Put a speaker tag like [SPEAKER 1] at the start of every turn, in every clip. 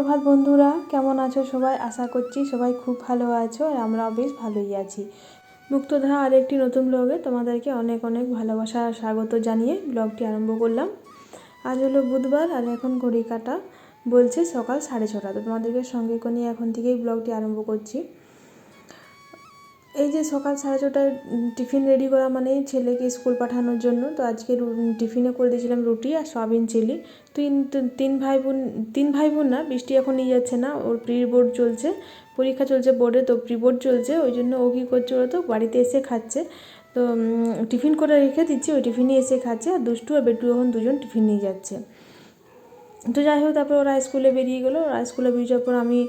[SPEAKER 1] সুপ্রভাত বন্ধুরা, কেমন আছো সবাই? আশা করছি সবাই খুব ভালো আছো আর আমরাও বেশ ভালোই আছি। মুক্তধারা আরেকটি নতুন ব্লগে তোমাদেরকে অনেক অনেক ভালোবাসা স্বাগত জানিয়ে ব্লগটি আরম্ভ করলাম। আজ হলো বুধবার আর এখন ঘড়ি কাটা বলছে সকাল 6:30। তো তোমাদেরকে সঙ্গে করে নিয়ে এখন থেকেই ব্লগটি আরম্ভ করছি। এই যে সকাল 6:30টায় টিফিন রেডি করা মানে ছেলেকে স্কুল পাঠানোর জন্য। তো আজকে টিফিনে করে দিয়েছিলাম রুটি আর সয়াবিন চিলি। তিন ভাই বোন না, বৃষ্টি এখন নিয়ে যাচ্ছে না, ওর প্রি বোর্ড চলছে, পরীক্ষা চলছে বোর্ডে, তো প্রি বোর্ড চলছে, ওই জন্য ও কী করছে ওরা তো বাড়িতে এসে খাচ্ছে। তো টিফিন করে রেখে দিচ্ছি, ওই টিফিনে এসে খাচ্ছে, আর দুষ্টু আর বেটু এখন দুজন টিফিন নিয়ে যাচ্ছে। তো যাই হোক, তারপর ওরা স্কুলে বেরিয়ে গেলো। ওরা স্কুলে বেরিয়ে যাওয়ার পর আমি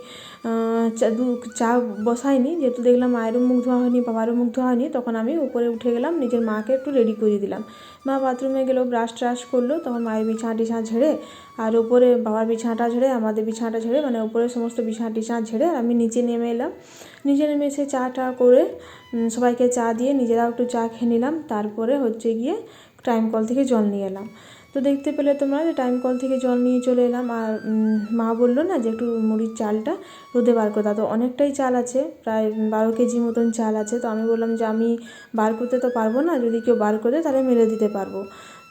[SPEAKER 1] চা বসাইনি, যেহেতু দেখলাম মায়েরও মুখ ধোয়া হয়নি, বাবারও মুখ ধোয়া হয়নি, তখন আমি উপরে উঠে গেলাম, নিজের মাকে একটু রেডি করে দিলাম। মা বাথরুমে গেলো, ব্রাশ ট্রাশ করলো, তখন মায়ের বিছানা টিছানা ঝেড়ে আর উপরে বাবার বিছানাটা ঝেড়ে আমাদের বিছানাটা ঝেড়ে মানে উপরে সমস্ত বিছানা টিছানা ঝেড়ে আর আমি নিচে নেমে এলাম। নিচে নেমে এসে চা টা করে সবাইকে চা দিয়ে নিজেরাও একটু চা খেয়ে নিলাম। তারপরে হচ্ছে গিয়ে টাইম কল থেকে জল নিয়ে এলাম। তো দেখতে পেলে তোমরা যে টাইম কল থেকে জল নিয়ে চলে এলাম। আর মা বললো না যে একটু মুড়ির চালটা রোদে বার করে দাও। তো অনেকটাই চাল আছে, প্রায় 12 কেজি মতন চাল আছে। তো আমি বললাম যে আমি বার করতে তো পারবো না, যদি কেউ বার করে তাহলে মেরে দিতে পারবো।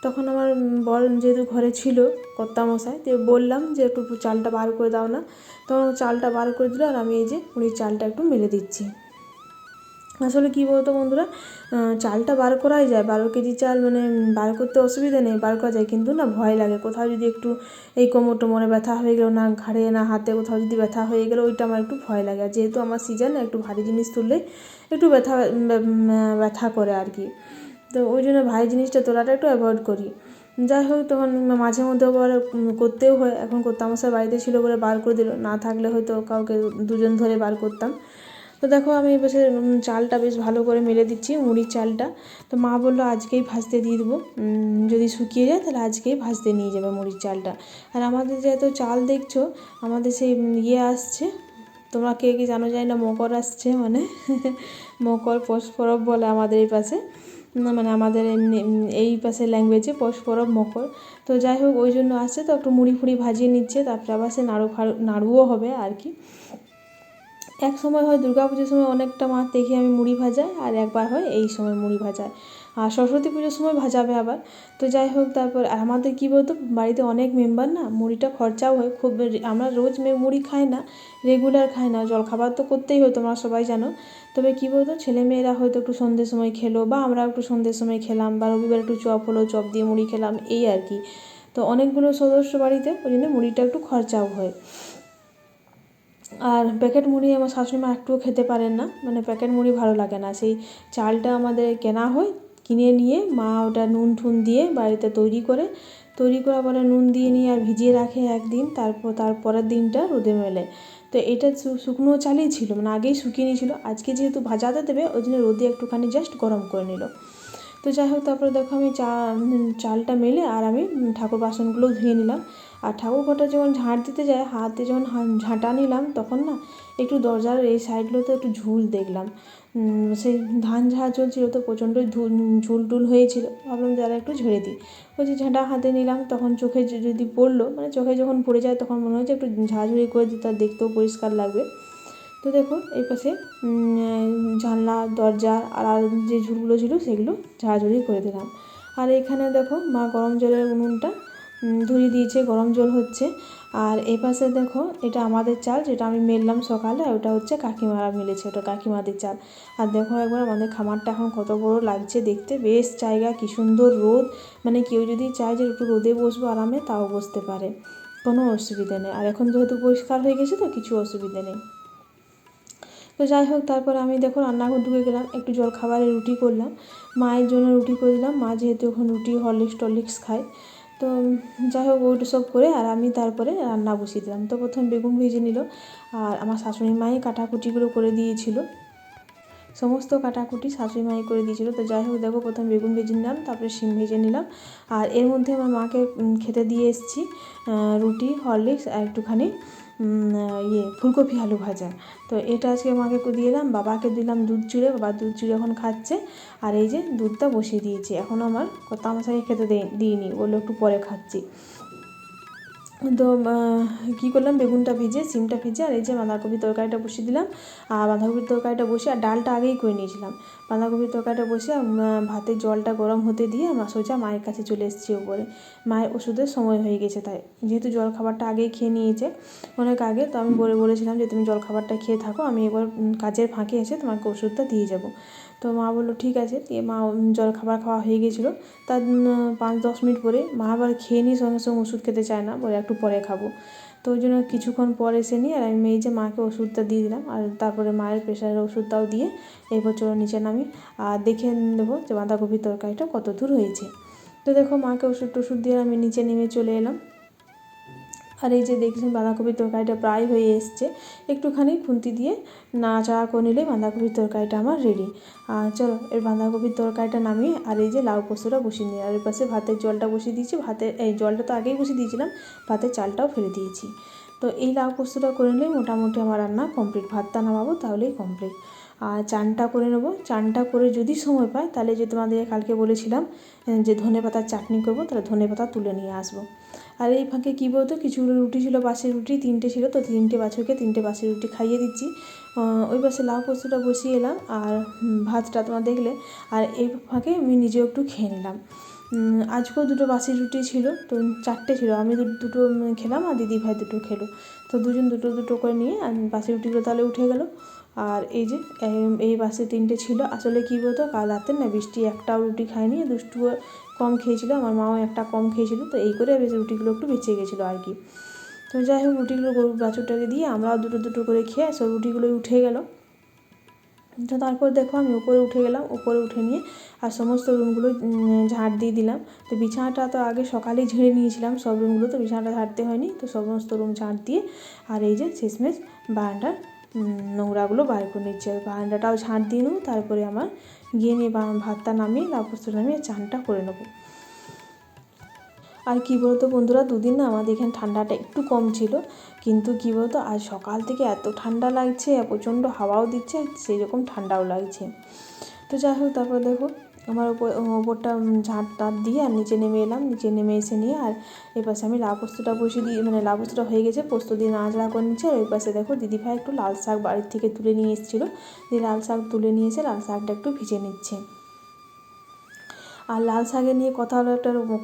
[SPEAKER 1] তখন আমার বর যেহেতু ঘরে ছিল কর্তামশাই, তো বললাম যে একটু চালটা বার করে দাও না। তখন চালটা বার করে দিল আর আমি এই যে মুড়ির চালটা একটু মেরে দিচ্ছি। আসলে কী বলতো বন্ধুরা, চালটা বার করাই যায়, 12 কেজি চাল মানে বার করতে অসুবিধা নেই, বার করা যায়, কিন্তু না ভয় লাগে কোথাও যদি একটু এই কোমর টোমরে ব্যথা হয়ে গেলো, না ঘাড়ে না হাতে কোথাও যদি ব্যথা হয়ে গেলো, ওইটা আমার একটু ভয় লাগে। আর যেহেতু আমার সিজন একটু ভারী জিনিস তুললে একটু ব্যথা করে আর কি, তো ওই জন্য ভারী জিনিসটা তোলাটা একটু অ্যাভয়েড করি। যাই হোক, তখন মাঝে মধ্যে আবার করতেও হয়। এখন কর্তামশাই বাড়িতে ছিল বলে বার করে দিল, না থাকলে হয়তো কাউকে দুজন ধরে বার করতাম। তো দেখো আমি এবার চালটা বেশ ভালো করে মেলে দিচ্ছি, মুড়ির চালটা। তো মা বললো আজকেই ভাজতে দিয়ে দেবো, যদি শুকিয়ে যায় তাহলে আজকেই ভাজতে নিয়ে যাবে মুড়ির চালটা। আর আমাদের যেহেতু চাল দেখছো, আমাদের সেই আসছে, তোমরা কে কি জানো জানি না, মকর আসছে মানে মকর পৌষ পরব বলে আমাদের এই পাশে, মানে আমাদের এই পাশে ল্যাঙ্গুয়েজে পৌষ পরব মকর। তো যাই হোক, ওই জন্য আসছে, তো একটু মুড়ি ফুড়ি ভাজিয়ে নিচ্ছে, তারপরে আবার সে নাড়ুও হবে আর কি। এক সময় হয় দুর্গাপুজোর সময় অনেকটা মাছ দেখি আমি মুড়ি ভাজায়, আর একবার হয় এই সময় মুড়ি ভাজায়, আর সরস্বতী পুজোর সময় ভাজাবে আবার। তো যাই হোক, তারপর আর আমাদের কী বলতো, বাড়িতে অনেক মেম্বার না, মুড়িটা খরচাও হয় খুব। আমরা রোজ মুড়ি খাই না, রেগুলার খাই না, জলখাবার তো করতেই হয়, তোমরা সবাই জানো। তবে কী বলতো, ছেলেমেয়েরা হয়তো একটু সন্ধ্যের সময় খেলো, বা আমরা একটু সন্ধ্যের সময় খেলাম, বা রবিবার একটু চপ হলো, চপ দিয়ে মুড়ি খেলাম, এই আর কি। তো অনেকগুলো সদস্য বাড়িতে, ওই জন্য মুড়িটা একটু খরচাও হয়। আর প্যাকেট মুড়ি আমার শাশুড়ি মা একটুও খেতে পারেন না, মানে প্যাকেট মুড়ি ভালো লাগে না। সেই চালটা আমাদের কেনা হয়, কিনে নিয়ে মা ওটা নুন ঠুন দিয়ে বাড়িতে তৈরি করার পরে নুন দিয়ে নিয়ে আর ভিজিয়ে রাখে একদিন, তারপরের দিনটা রোদে মেলে। তো এটা শুকনো চালই ছিল, মানে আগেই শুকিয়ে নিয়েছিল, আজকে যেহেতু ভাজাতে দেবে ওই জন্য রোদে একটুখানি জাস্ট গরম করে নিল। তো যাই হোক, তারপরে দেখো আমি চালটা মেলে আর আমি ঠাকুর বাসনগুলো ধুয়ে নিলাম। আর ঠাকুর ঘরটা যখন ঝাঁট দিতে যায়, হাতে যখন ঝাঁটা নিলাম, তখন না একটু দরজার এই সাইডগুলোতে একটু ঝুল দেখলাম। সেই ধান ঝাড়া চলছিল, তো প্রচণ্ড ঝুল টুল হয়েছিল, ভাবলাম যারা একটু ঝেড়ে দিই। ওই যে ঝাঁটা হাতে নিলাম, তখন চোখে যদি পড়লো, মানে চোখে যখন পড়ে যায় তখন মনে হচ্ছে একটু ঝাড়াঝুড়ি করে দিই, তার দেখতেও পরিষ্কার লাগবে। তো দেখো এই পাশে জানলা দরজা আর যে ঝুলগুলো ছিল সেগুলো ঝাড়াঝুড়ি করে দিলাম। আর এখানে দেখো মা গরম জলের উনুনটা ধরিয়ে দিয়েছে, গরম জল হচ্ছে। আর এই পাশে দেখো, এটা আমাদের চাল যেটা আমি মেললাম সকালে, ওটা হচ্ছে কাকিমারা মিলেছে, ওটা কাকিমাদের চাল। আর দেখো একবার আমাদের খামারটা এখন কত বড় লাগছে দেখতে, বেশ জায়গা, কী সুন্দর রোদ, মানে কেউ যদি চায় যে একটু রোদে বসবো আরামে, তাও বসতে পারে, কোনো অসুবিধা নেই। আর এখন যেহেতু পরিষ্কার হয়ে গেছে তো কিছু অসুবিধা নেই। তো যাই হোক, তারপর আমি দেখো রান্নাঘর ঢুকে গেলাম, একটু জলখাবারে রুটি করলাম, মায়ের জন্য রুটি করে দিলাম, মা যেহেতু এখন রুটি হরলিক্স খায়। তো যাই হোক, ওইটা সব করে আর আমি তারপরে রান্না বসিয়ে দিলাম। তো প্রথম বেগুন ভেজে নিল, আর আমার শাশুড়ি মাই কাটাকুটিগুলো করে দিয়েছিল, সমস্ত কাটাকুটি শাশুড়ি মাই করে দিয়েছিল। তো যাই হোক, দেখো প্রথম বেগুন ভেজে নিলাম, তারপরে শিম ভেজে নিলাম, আর এর মধ্যে আমার মাকে খেতে দিয়ে এসেছি রুটি, হরলিক্স আর একটুখানি ফুলকপি আলু ভাজা। তো এটা আজকে মাকে দিয়ে দিলাম, বাবাকে দিলাম দুধ চুড়ে, বাবা দুধ চুড়ে এখন খাচ্ছে। আর এই যে দুধটা বসিয়ে দিয়েছি, এখন আমার কর্তামশাইকে খেতে দিইনি, বললো একটু পরে খাচ্ছি। তো কী করলাম, বেগুনটা ভেজে সিমটা ভেজে আর এই যে বাঁধাকপির তরকারিটা বসিয়ে দিলাম। আর বাঁধাকপির তরকারিটা বসে আর ডালটা আগেই করে নিয়েছিলাম। বাঁধাকপির তরকারিটা বসে ভাতের জলটা গরম হতে দিয়ে সোজা মায়ের কাছে চলে এসেছি ওপরে। মায়ের ওষুধের সময় হয়ে গেছে, তাই যেহেতু জলখাবারটা আগেই খেয়ে নিয়েছে অনেক আগে, তো আমি বলেছিলাম যে তুমি জলখাবারটা খেয়ে থাকো, আমি এবার কাজের ফাঁকে এসে তোমাকে ওষুধটা দিয়ে যাব। তো মা বললো ঠিক আছে। দিয়ে মা জলখাবার খাওয়া হয়ে গেছিলো। তার 5-10 মিনিট পরে মা আবার খেয়ে নিয়ে সঙ্গে সঙ্গে ওষুধ খেতে চায় না, বলে একটু পরে খাবো। তো ওই জন্য কিছুক্ষণ পরে এসে নিয়ে আর আমি এই যে মাকে ওষুধটা দিয়ে দিলাম, আর তারপরে মায়ের প্রেশারের ওষুধটাও দিয়ে এরপর চলো নিচে নামি আর দেখে নেবো যে বাঁধাকপির তরকারিটা কত দূর হয়েছে। তো দেখো মাকে ওষুধ টষুধ দিয়ে আমি নিচে নেমে চলে এলাম। আর এই যে দেখছেন বাঁধাকপির তরকারিটা প্রায় হয়ে এসছে, একটুখানি খুন্তি দিয়ে নাড়াচাড়া করে নিলে বাঁধাকপির তরকারিটা আমার রেডি। আর চলো এর বাঁধাকপির তরকারিটা নামিয়ে আর এই যে লাউ পোস্তটা বসিয়ে নিই, আর এর পাশে ভাতের জলটা বসিয়ে দিয়েছি। এই জলটা তো আগেই বসিয়ে দিয়েছিলাম, ভাতের চালটাও ফেলে দিয়েছি। তো এই লাউ পোস্তটা করে নিলে মোটামুটি আমার রান্না কমপ্লিট। ভাতটা নামাবো তাহলেই কমপ্লিট। আর চানটা করে নেবো। চানটা করে যদি সময় পাই তাহলে যে তোমাদের কালকে বলেছিলাম যে ধনেপাতার চাটনি করবো, তাহলে ধনেপাতা তুলে নিয়ে আসবো। আর এই ফাঁকে কী বলতো, কিছুগুলো রুটি ছিল, বাসের রুটি 3টে ছিল, তো 3টে বাছুরকে 3টে বাসের রুটি খাইয়ে দিচ্ছি। ওই পাশে লাউ পোস্তটা বসিয়ে এলাম আর ভাতটা তোমরা দেখলে। আর এই ফাঁকে আমি নিজেও একটু খেয়ে নিলাম। আজকেও 2টো বাসি রুটি ছিল, তো 4টে ছিল, আমি দুটো খেলাম আর দিদিভাই 2টো খেলো। তো দুজন দুটো করে নিয়ে বাসি রুটিগুলো তাহলে উঠে গেল। আর এই যে এই বাসে 3টে ছিল। আসলে কী বলতো, কাল রাতে না বৃষ্টি একটাও রুটি খায়নি, দুষ্টুও কম খেয়েছিল, আমার মাও একটা কম খেয়েছিল, তো এই করে বেশ রুটিগুলো একটু বেঁচে গেছিলো আর কি। তো যাই হোক রুটিগুলো গরু বাছুরটাকে দিয়ে আমরাও দুটো করে খেয়ে সব রুটিগুলোই উঠে গেল। তো তারপর দেখো আমি উপরে উঠে গেলাম, উপরে উঠে নিয়ে আর সমস্ত রুমগুলো ঝাঁট দিয়ে দিলাম। তো বিছানাটা তো আগে সকালেই ঝেড়ে নিয়েছিলাম সব রুমগুলো, তো বিছানাটা ঝাড়তে হয়নি, তো সমস্ত রুম ঝাঁট দিয়ে আর এই যে শেষমেশ বারান্দার নোংরাগুলো বাইর করে নিচ্ছে। আর বারান্দাটাও ঝাঁট দিয়ে নেবো, তারপরে আমার গিয়ে নিয়ে ভাতটা নামিয়ে লাউ পোস্তটা নামিয়ে চানটা করে নেবো। আর কী বলতো বন্ধুরা, দুদিন না আমাদের এখানে ঠান্ডাটা একটু কম ছিল, কিন্তু কী বলতো আজ সকাল থেকে এত ঠান্ডা লাগছে, প্রচণ্ড হাওয়াও দিচ্ছে, সেই রকম ঠান্ডাও লাগছে। তো যাই হোক তারপর দেখো আমার ওপরটা ঝাঁট টাট দিয়ে আর নিচে নেমে এলাম। নিচে নেমে এসে নিয়ে আর এই পাশে আমি লাউ পোস্তটা বসিয়ে দিয়ে, লাউ পোস্তটা হয়ে গেছে, পোস্ত দিয়ে নাড়াচাড়া করে নিচ্ছে। আর ওই পাশে দেখো দিদিভাই একটু লাল শাক বাড়ির থেকে তুলে নিয়ে এসেছিলো, দিয়ে লাল শাক তুলে নিয়েছে, লাল শাকটা একটু ভিজে নিচ্ছে। আর লাল শাকের নিয়ে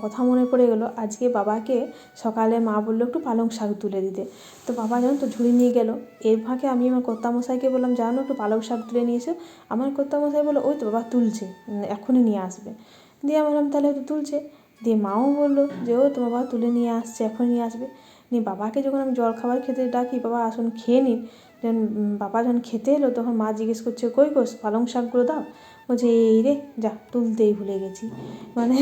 [SPEAKER 1] কথা মনে পড়ে গেলো, আজকে বাবাকে সকালে মা বললো একটু পালং শাক তুলে দিতে, তো বাবা জানো তো ঝুড়ি নিয়ে গেল। এর ফাঁকে আমি আমার কর্তামশাইকে বললাম জানো একটু পালং শাক তুলে নিয়ে এসো। আমার কর্তামশাই বললো ওই তো বাবা তুলছে, এখনই নিয়ে আসবে। দিয়ে আমি বললাম তাহলে হয়তো তুলছে। দিয়ে মাও বললো যে ও তো বাবা তুলে নিয়ে আসছে, এখনই নিয়ে আসবে। নিয়ে বাবাকে যখন আমি জলখাবার খেতে ডাকি, বাবা আসুন খেয়ে নিন, বাবা যখন খেতে এলো তখন মা জিজ্ঞেস করছে কই গো পালং শাকগুলো দাও। বলছে এই রে যা তুলতেই ভুলে গেছি, মানে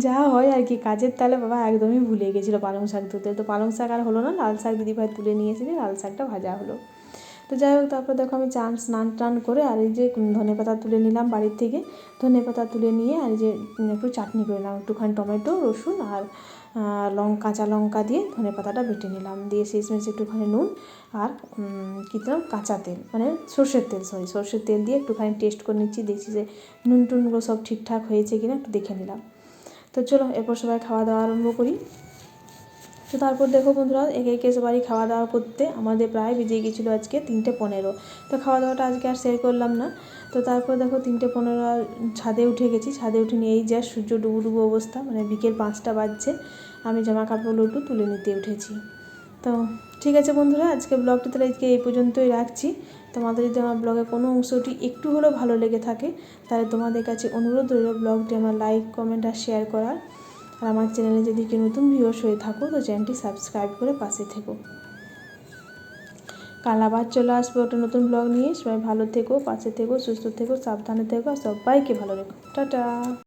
[SPEAKER 1] যা হয় আর কি, কাজের তালে বাবা একদমই ভুলে গেছিলো পালং শাক তুলতে। তো পালং শাক আর হলো না, লাল শাক দিদিভাই তুলে নিয়ে এসেছে, লাল শাকটা ভাজা হলো। তো যাই হোক তারপর দেখো আমি স্নান টান করে আর এই যে ধনেপাতা তুলে নিলাম বাড়ির থেকে। ধনেপাতা তুলে নিয়ে আর এই যে একটু চাটনি করে নিলাম, একটুখানি টমেটো রসুন আর কাঁচা লঙ্কা দিয়ে ধনেপাতাটা বেটে নিলাম। দিয়ে শেষমেশ একটুখানি নুন আর কী দিলাম কাঁচা তেল, সর্ষের তেল দিয়ে একটুখানি টেস্ট করে নিচ্ছি, দেখছি যে নুন টুনগুলো সব ঠিকঠাক হয়েছে কিনা একটু দেখে নিলাম। তো চলো এরপর সবাই খাওয়া দাওয়া আরম্ভ করি। তো তারপর দেখো বন্ধুরা একে একে সবারই খাওয়া দাওয়া করতে আমাদের প্রায় বেজে গিয়েছিলো আজকে 3:15। তো খাওয়া দাওয়াটা আজকে আর শেয়ার করলাম না। তো তারপর দেখো 3:15 ছাদে উঠে গেছি। ছাদে উঠে নিয়ে এই যা সূর্য ডুবো অবস্থা, মানে বিকেল 5টা বাজছে, আমি জামা কাপড়গুলো একটু তুলে নিতে উঠেছি। তো ঠিক আছে বন্ধুরা, আজকে ব্লগটি তাহলে আজকে এই পর্যন্তই রাখছি। তোমাদের যদি আমার ব্লগের কোনো অংশটি একটু হলেও ভালো লেগে থাকে, তাহলে তোমাদের কাছে অনুরোধ রইল ব্লগটি আমার লাইক কমেন্ট আর শেয়ার করার। আর আমার চ্যানেলে যদি কেউ নতুন ভিউয়ার্স হয়ে থাকো তো চ্যানেলটি সাবস্ক্রাইব করে পাশে থেকো। কাল আবার চলে আসবো একটা নতুন ব্লগ নিয়ে। সবাই ভালো থেকো, পাশে থেকো, সুস্থ থেকো, সাবধানে থেকো, আর সবাইকে ভালো রেখো। টাটা।